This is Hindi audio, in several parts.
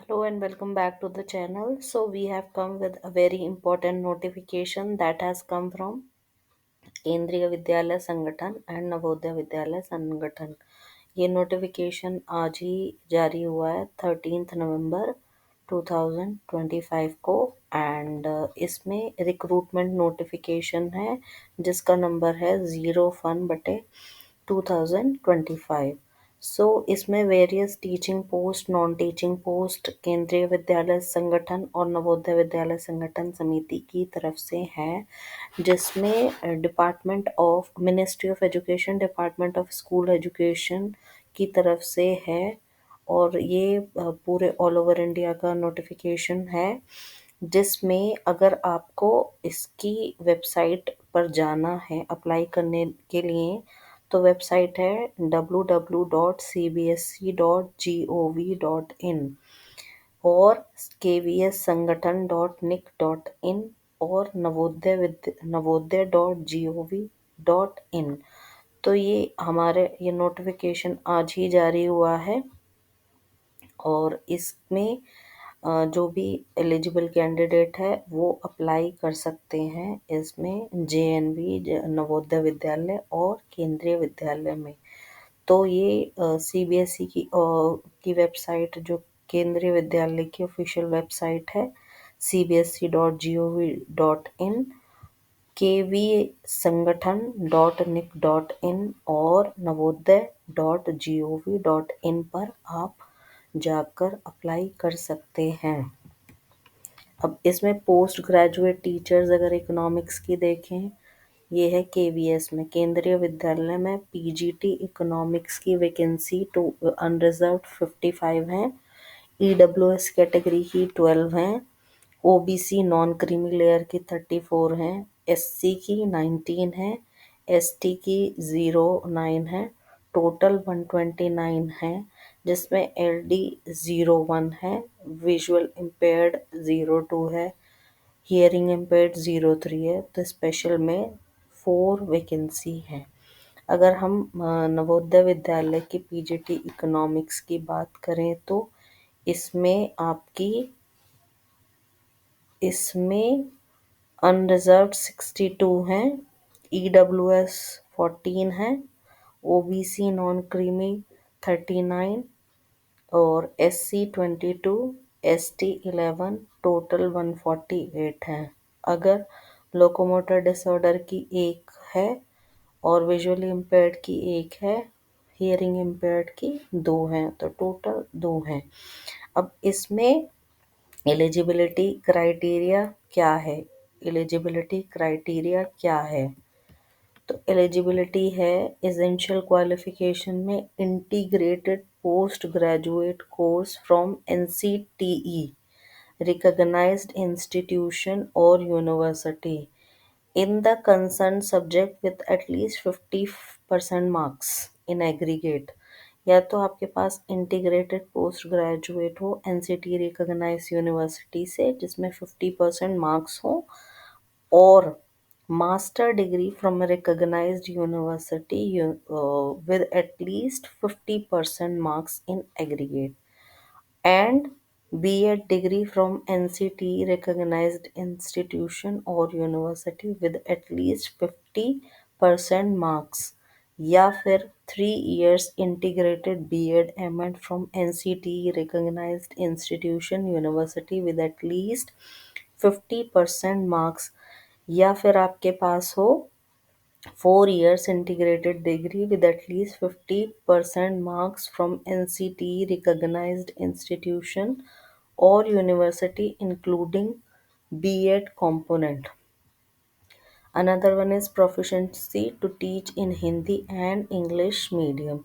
Hello and welcome back to the channel. So we have come with a very important notification that has come from केंद्रीय विद्यालय संगठन एंड नवोदय विद्यालय संगठन। ये नोटिफिकेशन आज ही जारी हुआ है 13 नवंबर 2025 को। एंड इसमें रिक्रूटमेंट नोटिफिकेशन है जिसका नंबर है 01/2025। सो इसमें various teaching post, non teaching post केंद्रीय विद्यालय संगठन और नवोदय विद्यालय संगठन समिति की तरफ से है, जिसमें department of ministry of education, department of school education की तरफ से है। और ये पूरे ऑल ओवर इंडिया का नोटिफिकेशन है, जिसमें अगर आपको इसकी वेबसाइट पर जाना है अप्लाई करने के लिए तो वेबसाइट है www.cbsc.gov.in और kvssangathan.nic.in और नवोदय.gov.in। तो ये नोटिफिकेशन आज ही जारी हुआ है और इसमें जो भी एलिजिबल कैंडिडेट है वो अप्लाई कर सकते हैं इसमें जेएनवी नवोदय विद्यालय और केंद्रीय विद्यालय में। तो ये सीबीएसई की वेबसाइट, जो केंद्रीय विद्यालय की ऑफिशियल वेबसाइट है cbsc.gov.in, kvsangathan.nic.in और नवोदय.gov.in पर आप जाकर अप्लाई कर सकते हैं। अब इसमें पोस्ट ग्रेजुएट टीचर्स अगर इकोनॉमिक्स की देखें, ये है केवीएस में, केंद्रीय विद्यालय में पीजीटी इकोनॉमिक्स की वैकेंसी टू अनरिजर्व्ड 55 हैं, ईडब्ल्यूएस कैटेगरी की 12 हैं, ओबीसी नॉन क्रीमी लेयर की 34 हैं, एससी की 19 हैं, एसटी की 09 है, टोटल 129 हैं, जिसमें एलडी 01 है, विजुअल इम्पेयर्ड 02 है, हियरिंग इम्पेयर्ड 03 है। तो स्पेशल में 4 वैकेंसी हैं। अगर हम नवोदय विद्यालय की पीजीटी इकोनॉमिक्स की बात करें तो इसमें अनरिजर्व्ड 62 हैं, ईडब्ल्यूएस 14 हैं, ओबीसी नॉन क्रीमी 39 और एससी 22, एसटी 11, टोटल 148 हैं। अगर लोकोमोटर डिसऑर्डर की एक है और विजुअली इम्पेयर्ड की एक है, हियरिंग इम्पेयर्ड की 2 हैं, तो टोटल 2 हैं। अब इसमें एलिजिबिलिटी क्राइटेरिया क्या है? एलिजिबिलिटी क्राइटेरिया क्या है? तो एलिजिबिलिटी है एसेंशियल क्वालिफिकेशन में integrated post graduate course from NCTE recognized institution or university in the concerned subject with at least 50% marks in aggregate। या तो आपके पास इंटीग्रेटेड पोस्ट ग्रेजुएट हो एनसीटी रिकॉग्नाइज यूनिवर्सिटी से जिसमें 50% मार्क्स हो, और master degree from recognized university with at least 50% marks in aggregate, and B.Ed degree from NCT recognized institution or university with at least 50% marks, या फिर 3 years integrated B.Ed M.Ed from NCT recognized institution university with at least 50% marks, या फिर आपके पास हो 4 years integrated degree with at least 50% marks from NCTE recognized institution or university including B.Ed component. Another one is proficiency to teach in Hindi and English medium.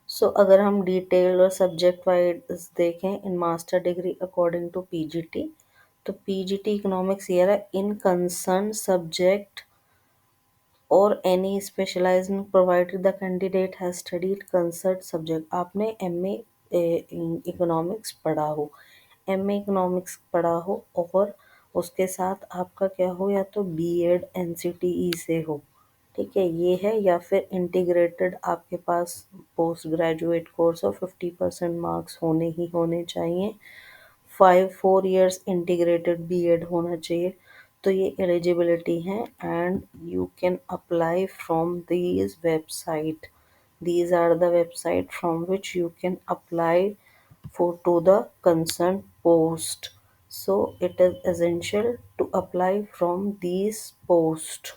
सो अगर हम डिटेल और सब्जेक्ट वाइज देखें in master degree according to PGT, तो पीजीटी इकोनॉमिक्स ये रहा, इन कंसर्न सब्जेक्ट और any specialization provided the candidate has studied concern subject. आपने एमए इकोनॉमिक्स पढ़ा हो, एमए इकोनॉमिक्स पढ़ा हो और उसके साथ आपका क्या हो, या तो बीएड एनसीटीई से हो, ठीक है, ये है, या फिर इंटीग्रेटेड आपके पास पोस्ट ग्रेजुएट कोर्स और 50% मार्क्स होने ही होने चाहिए 4 years इंटीग्रेटेड बीएड होना चाहिए। तो ये एलिजिबिलिटी है and you can apply from these website. These are the website from which you can apply for to the concerned post. So it is essential to apply from these posts.